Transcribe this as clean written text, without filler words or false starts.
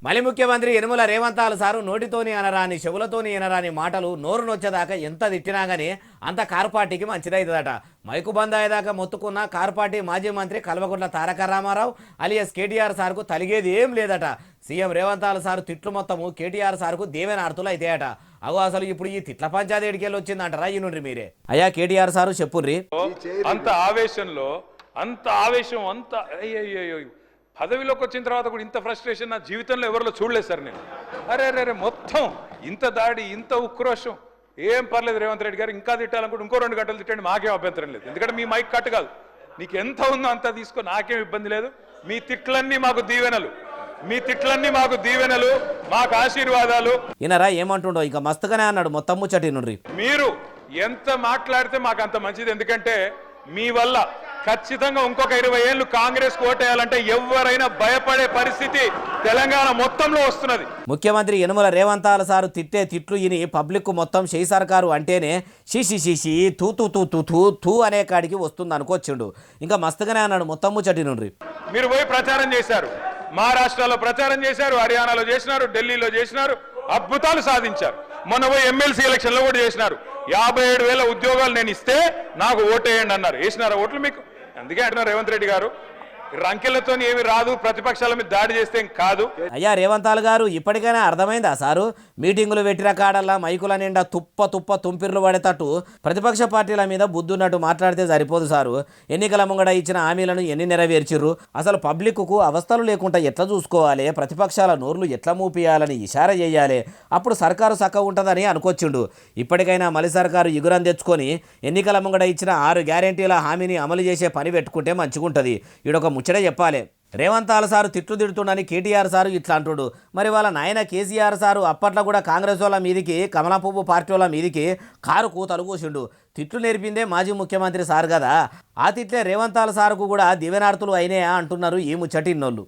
మళ్ళీ ముఖ్యమంత్రి యనుమల రేవంతాలు సారు నోటితోని అనరాని చెవులతోని అనరాని మాటలు నోరు నొచ్చేదాకా ఎంత తిట్టినా కానీ అంత కారు పార్టీకి మంచిదవుతుందట. మైకు బంద్ అయ్యేదాకా మొత్తుకున్న కారు పార్టీ మాజీ మంత్రి కల్వకుంట్ల తారక రామారావు అలియస్ కేటీఆర్ సార్కు తలిగేది ఏం లేదట. సీఎం రేవంతాలు సారు తిట్లు మొత్తము కేటీఆర్ సార్కు దేవేనార్తులు అయితాయట. అగో అసలు ఇప్పుడు ఈ తిట్ల పంచాయతీ ఎడికెళ్ళి వచ్చిందంటారా ఈ నుండి మీరే. అయ్యా కేటీఆర్ సారు చెప్పుర్రి. అంత ఆవేశంలో అంత ఆవేశం అంత అయ్యో పదవిలోకి వచ్చిన తర్వాత కూడా ఇంత ఫ్రస్ట్రేషన్ నా జీవితంలో ఎవరిలో చూడలేదు సార్ నేను. అరే మొత్తం ఇంత దాడి ఇంత ఉక్రోషం ఏం పర్లేదు రేవంత్ రెడ్డి గారు, ఇంకా తిట్టాలనుకుంటే ఇంకో 2 గంటలు తిట్టండి, మాకేం అభ్యంతరం లేదు. ఎందుకంటే మీ మైక్ కట్ కాదు, నీకు ఎంత ఉందో అంత తీసుకో, నాకేం ఇబ్బంది లేదు. మీ తిట్లన్నీ మాకు దీవెనలు, మీ తిట్లన్నీ మాకు దీవెనలు, మాకు ఆశీర్వాదాలు. ఈయనరా ఏమంటుండో ఇక మస్తుగానే అన్నాడు మొత్తం ముచ్చటి నుండి. మీరు ఎంత మాట్లాడితే మాకు అంత మంచిది. ఎందుకంటే మీ వల్ల ఖచ్చితంగా ఇంకొక 20 ఏళ్ళు కాంగ్రెస్ ఓటేయాలంటే ఎవరైనా భయపడే పరిస్థితి తెలంగాణ మొత్తంలో వస్తున్నది. ముఖ్యమంత్రి యనుమల రేవంతాల సారు తిట్టే తిట్లు ఇని పబ్లిక్ మొత్తం షీ సర్కారు అంటేనే షీ తూ తూ తూ తూ తూ తూ అనే కాడికి వస్తుంది అనుకోవచ్చుండు. ఇంకా మస్తుగానే అన్నాడు మొత్తం ముచ్చటి నుండి. మీరు పోయి ప్రచారం చేశారు, మహారాష్ట్రలో ప్రచారం చేశారు, హర్యానాలో చేసినారు, ఢిల్లీలో చేసినారు, అద్భుతాలు సాధించారు. మొన్న పోయి ఎమ్మెల్సీ ఎలక్షన్లో కూడా చేసినారు. 57,000 ఉద్యోగాలు నేను ఇస్తే నాకు ఓటేయండి అన్నారు. వేసినారా ఓట్లు మీకు? అందుకే అంటున్నారు రేవంత్ రెడ్డి గారు, రంకెలతో ఏమి రాదు, ప్రతిపక్షాల మీద దాడి చేస్తే కాదు. అయ్యా రేవంతాల్ గారు ఇప్పటికైనా అర్థమైందా సారు? మీటింగులు పెట్టిన కాడల్లా మైకుల నిండా తుప్ప తుంపిర్లు పడేటట్టు ప్రతిపక్ష పార్టీల మీద బుద్ధున్నట్టు మాట్లాడితే సరిపోదు సారు. ఎన్నికల ముంగడ ఇచ్చిన హామీలను ఎన్ని నెరవేర్చిర్రు, అసలు పబ్లిక్కు అవస్థలు లేకుండా ఎట్లా చూసుకోవాలి, ప్రతిపక్షాల నోర్లు ఎట్లా మూపియాలని ఇషారా చేయాలి, అప్పుడు సర్కారు చక్కగా ఉంటుందని అనుకొచ్చిండు. ఇప్పటికైనా మలి సర్కారు ఇగురం తెచ్చుకొని ఎన్నికల ముంగడ ఇచ్చిన 6 గ్యారెంటీల హామీని అమలు చేసే పని పెట్టుకుంటే మంచిగుంటుంది. ఈడొక ముచ్చట చెప్పాలి. రేవంతాల సారు తిట్లు తిడుతుండని కేటీఆర్ సారు ఇట్లా అంటుడు. మరి వాళ్ళ నాయన కేసీఆర్ సారు అప్పట్లో కూడా కాంగ్రెస్ వాళ్ళ మీదికి కమలా పువ్వు పార్టీ వాళ్ళ మీదికి కారు కూతలు కూసిండు. తిట్లు నేర్పిందే మాజీ ముఖ్యమంత్రి సార్ కదా. ఆ తిట్లే రేవంతాల సారుకు కూడా దివ్యనార్తులు అయినాయా అంటున్నారు ఈ ముచ్చటిన్నోళ్ళు.